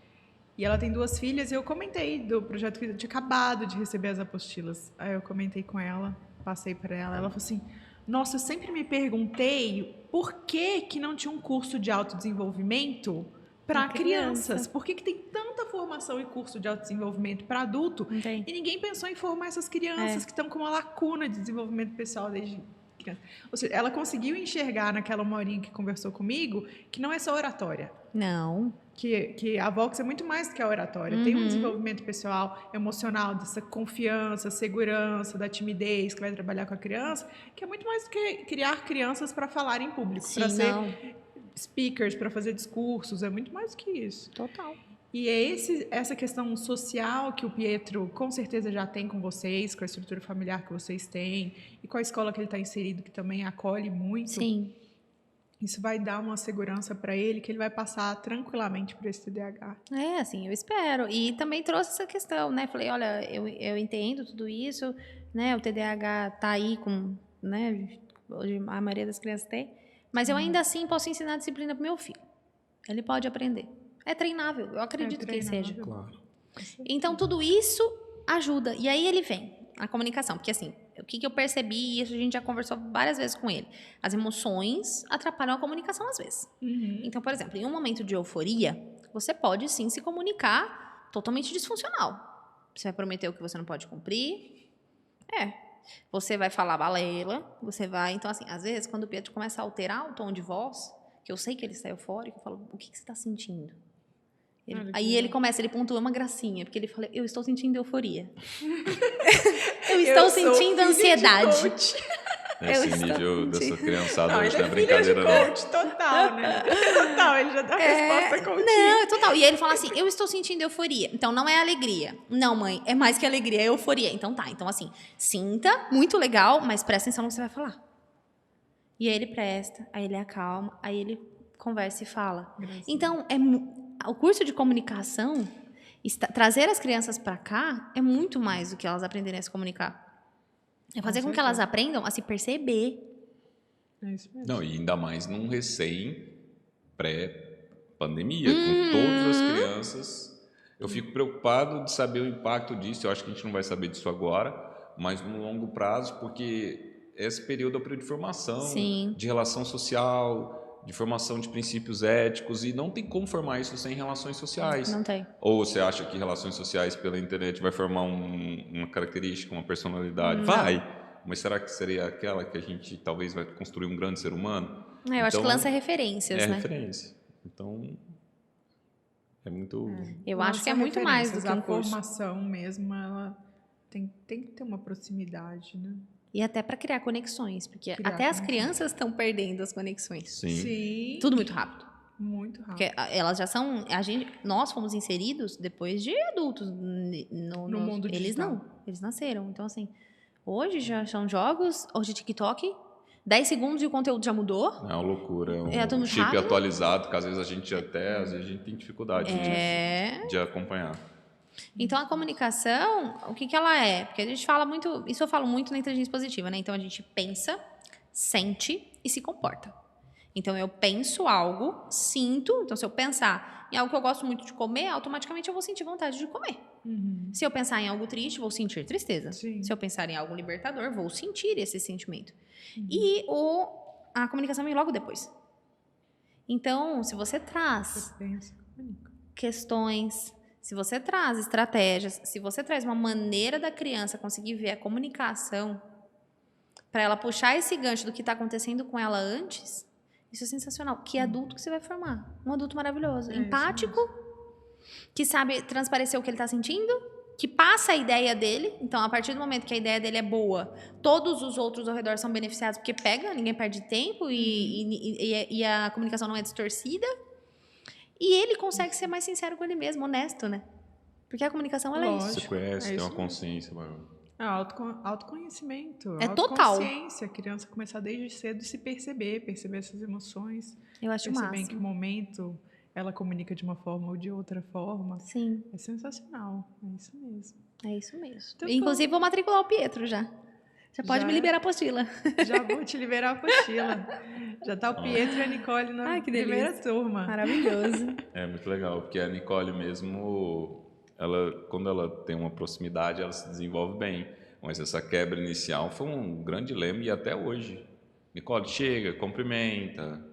e ela tem 2 filhas, e eu comentei do projeto que eu tinha acabado de receber as apostilas. Aí eu comentei com ela, passei para ela falou assim, nossa, eu sempre me perguntei por que não tinha um curso de autodesenvolvimento para crianças. Por que tem tanta formação e curso de autodesenvolvimento para adulto e ninguém pensou em formar essas crianças que estão com uma lacuna de desenvolvimento pessoal desde criança? Ou seja, ela conseguiu enxergar naquela uma horinha que conversou comigo que não é só oratória. Não. Que a Vox é muito mais do que a oratória. Tem um desenvolvimento pessoal, emocional, dessa confiança, segurança, da timidez que vai trabalhar com a criança, que é muito mais do que criar crianças para falar em público, para ser speakers, para fazer discursos, é muito mais do que isso. Total. E é essa questão social que o Pietro com certeza já tem com vocês, com a estrutura familiar que vocês têm, e com a escola que ele está inserido, que também acolhe muito. Sim. Isso vai dar uma segurança para ele, que ele vai passar tranquilamente por esse TDAH. É, assim, eu espero. E também trouxe essa questão, né? Falei, olha, eu entendo tudo isso, né? O TDAH tá aí com, né? Hoje a maioria das crianças tem. Mas eu ainda assim posso ensinar disciplina pro meu filho. Ele pode aprender. É treinável, eu acredito que seja. Claro. Então, tudo isso ajuda. E aí ele vem, a comunicação. Porque assim, o que eu percebi, e isso a gente já conversou várias vezes com ele, as emoções atrapalham a comunicação às vezes. Então, por exemplo, em um momento de euforia, você pode sim se comunicar totalmente disfuncional. Você vai prometer o que você não pode cumprir. Você vai falar balela, você vai... Então, assim, às vezes, quando o Pedro começa a alterar o tom de voz, que eu sei que ele está eufórico, eu falo, o que você está sentindo? Aí ele pontua uma gracinha, porque ele fala, eu estou sentindo euforia. Eu estou sentindo ansiedade. Esse nível dessa criançada não, hoje ele não é brincadeira, filho de coach, total, né? Total, ele já dá a resposta coach. Não, é total. E ele fala assim, eu estou sentindo euforia. Então, não é alegria. Não, mãe, é mais que alegria, é euforia. Então, tá. Então, assim, sinta, muito legal, mas presta atenção no que você vai falar. E aí ele presta, aí ele acalma, aí ele conversa e fala. Graças Então, o curso de comunicação, trazer as crianças para cá, é muito mais do que elas aprenderem a se comunicar. É fazer com que elas aprendam a se perceber. É isso mesmo. Não, e ainda mais num pré-pandemia, com todas as crianças. Eu fico preocupado de saber o impacto disso. Eu acho que a gente não vai saber disso agora, mas no longo prazo, porque esse período é o período de formação, Sim. de relação social, de formação de princípios éticos, e não tem como formar isso sem relações sociais. Não tem. Ou você acha que relações sociais pela internet vai formar uma característica, uma personalidade? Não. Vai! Mas será que seria aquela que a gente talvez vai construir um grande ser humano? Eu acho que lança referências, né? Referência. Então, é muito... Eu acho que é muito mais do que um A curso. formação mesmo, ela tem que ter uma proximidade, né? E até para criar conexões, porque Criar até as conexões. crianças estão perdendo as conexões. Sim. Tudo muito rápido. Muito rápido. Porque elas já são. Nós fomos inseridos depois de adultos No mundo eles digital. não. Eles nasceram. Então, assim, hoje já são jogos, hoje TikTok, 10 segundos e o conteúdo já mudou. É uma loucura. É tudo Um muito chip rápido. atualizado, que às vezes a gente tem dificuldade de acompanhar. Então, a comunicação, o que ela é? Porque a gente fala muito, isso eu falo muito na inteligência positiva, né? Então, a gente pensa, sente e se comporta. Então, eu penso algo, sinto. Então, se eu pensar em algo que eu gosto muito de comer, automaticamente eu vou sentir vontade de comer. Uhum. Se eu pensar em algo triste, vou sentir tristeza. Sim. Se eu pensar em algo libertador, vou sentir esse sentimento. E a comunicação vem logo depois. Então, se você traz Você pensa, comunica. questões, se você traz estratégias, se você traz uma maneira da criança conseguir ver a comunicação, para ela puxar esse gancho do que está acontecendo com ela antes, isso é sensacional. Que adulto que você vai formar? Um adulto maravilhoso, isso empático, que sabe transparecer o que ele está sentindo, que passa a ideia dele. Então, a partir do momento que a ideia dele é boa, todos os outros ao redor são beneficiados, porque pega, ninguém perde tempo e a comunicação não é distorcida. E ele consegue ser mais sincero com ele mesmo, honesto, né? Porque a comunicação, ela é isso. Você conhece, tem isso uma mesmo. consciência maior. Autoconhecimento. É total. Autoconsciência. A criança começar desde cedo a se perceber essas emoções. Eu acho Perceber em massa. que momento ela comunica de uma forma ou de outra forma. Sim, É sensacional. É isso mesmo. é isso mesmo. Então, Inclusive, vou matricular o Pietro já. Já pode Já me liberar a apostila. Já vou te liberar a apostila. Já tá o Pietro e a Nicole na Ai, que primeira delícia. turma. Maravilhoso. É muito legal, porque a Nicole mesmo, quando ela tem uma proximidade, ela se desenvolve bem. Mas essa quebra inicial foi um grande dilema e até hoje. Nicole, chega, cumprimenta.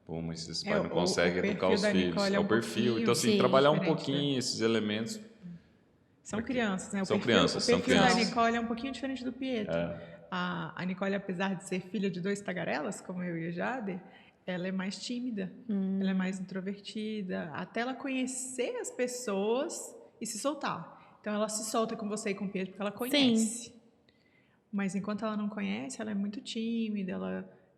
Pô, mas esses pais não conseguem educar os filhos. Nicole É o perfil. Então, assim, sim, trabalhar um diferente, pouquinho esses elementos. São crianças, né? São crianças, O perfil são da crianças. Nicole é um pouquinho diferente do Pietro. A Nicole, apesar de ser filha de 2 tagarelas, como eu e o Jader, ela é mais tímida, ela é mais introvertida, até ela conhecer as pessoas e se soltar. Então, ela se solta com você e com o Pietro porque ela conhece. Mas enquanto ela não conhece, ela é muito tímida,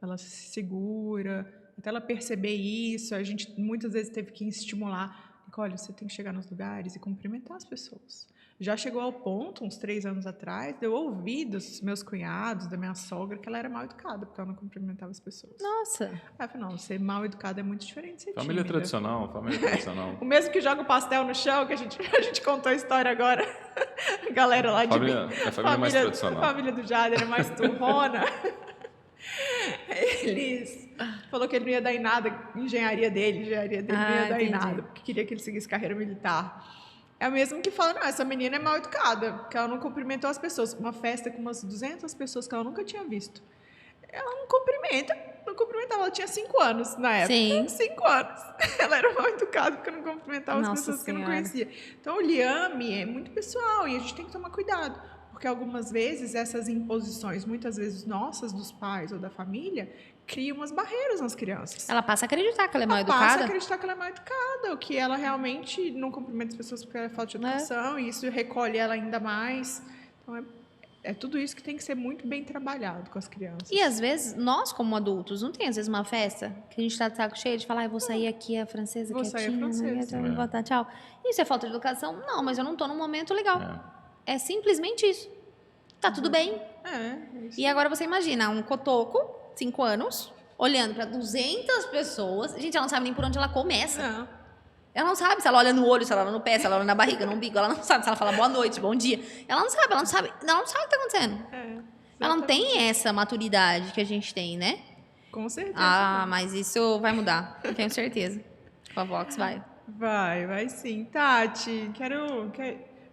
ela se segura. Até ela perceber isso, a gente muitas vezes teve que estimular. Nicole, você tem que chegar nos lugares e cumprimentar as pessoas. Já chegou ao ponto, uns 3 anos atrás, de eu ouvir dos meus cunhados, da minha sogra, que ela era mal educada, porque ela não cumprimentava as pessoas. Nossa. Aí eu falei, não, ser mal educada é muito diferente de ser Família tímida. tradicional, família tradicional. O mesmo que joga o pastel no chão, que a gente contou a história agora. A galera lá de... família mais tradicional. A família do Jader é mais turrona. Eles... Falou que ele não ia dar em nada, engenharia dele não ia dar em entendi. nada, porque queria que ele seguisse carreira militar. É o mesmo que fala, não, essa menina é mal educada, porque ela não cumprimentou as pessoas. Uma festa com umas 200 pessoas que ela nunca tinha visto. Ela não cumprimentava, ela tinha 5 anos na época. Sim. 5 anos. Ela era mal educada porque não cumprimentava as Nossa pessoas que não Senhora. conhecia. Então, o liame é muito pessoal e a gente tem que tomar cuidado, porque algumas vezes essas imposições, muitas vezes nossas, dos pais ou da família, criam umas barreiras nas crianças. Ela passa a acreditar que ela é mal Ela passa a educada. acreditar que ela é mal educada, ou que ela realmente não cumprimenta as pessoas porque ela é falta de educação, e isso recolhe ela ainda mais. Então, é tudo isso que tem que ser muito bem trabalhado com as crianças. E às vezes, nós como adultos, não tem às vezes uma festa que a gente tá de saco cheio de falar, eu vou sair aqui a francesa Vou sair a quietinha, francesa. não vou botar tchau. Isso é falta de educação? Não, mas eu não tô num momento legal. É simplesmente isso. Tá tudo bem. É isso. E agora você imagina, um cotoco, 5 anos, olhando para 200 pessoas. Gente, ela não sabe nem por onde ela começa. Não. Ela não sabe se ela olha no olho, se ela olha no pé, se ela olha na barriga, no umbigo. Ela não sabe se ela fala boa noite, bom dia. Ela não sabe o que está acontecendo. Ela não tem essa maturidade que a gente tem, né? Com certeza. Ah, mas isso vai mudar, eu tenho certeza. Com a Vox vai. Vai sim. Tati, quero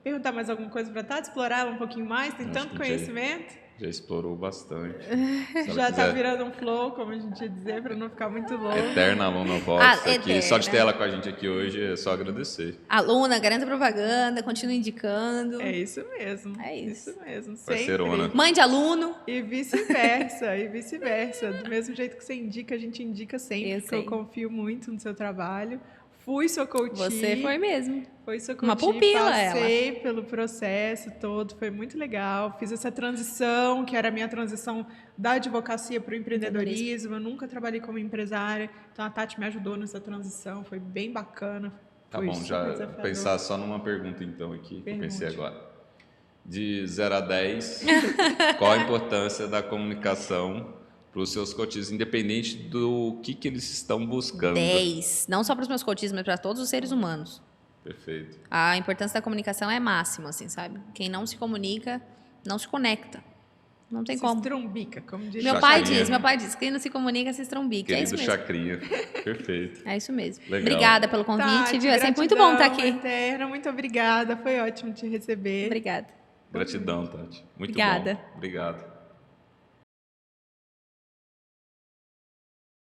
perguntar mais alguma coisa para Tati, explorar ela um pouquinho mais, tem Acho tanto que conhecimento. Já explorou bastante. Se ela Já tá quiser, virando um flow, como a gente ia dizer, para não ficar muito longo. eterna aluna Vox aqui. eterna. Só de ter ela com a gente aqui hoje é só agradecer. Aluna, garanta propaganda, continua indicando. É isso mesmo. É isso. mesmo. Parceirona. Sempre. Mãe de aluno. E vice-versa, e vice-versa. Do mesmo jeito que você indica, a gente indica sempre, Eu porque sei. eu confio muito no seu trabalho. Fui sua coach. Você foi mesmo. Foi sua coach. Uma pupila, Passei pelo processo todo, foi muito legal. Fiz essa transição, que era a minha transição da advocacia para o empreendedorismo. Eu nunca trabalhei como empresária, então a Tati me ajudou nessa transição, foi bem bacana. Tá Foi bom, super já desafiador. pensar só numa pergunta então aqui, que eu pensei Pergunte. agora. De 0 a 10, qual a importância da comunicação para os seus coaches, independente do que eles estão buscando? 10. Não só para os meus coaches, mas para todos os seres humanos. Perfeito. A importância da comunicação é máxima, assim, sabe? Quem não se comunica, não se conecta. Não tem Se como. estrumbica, como diria. Meu Chacrinha. pai diz, quem não se comunica se estrombica. É isso Querido mesmo. Chacrinha. Perfeito. É isso mesmo. Legal. Obrigada pelo convite, Tati, viu? É sempre muito bom estar aqui. Eterna, muito obrigada, foi ótimo te receber. Obrigada. Gratidão, Tati. Muito Obrigada. bom. Obrigado.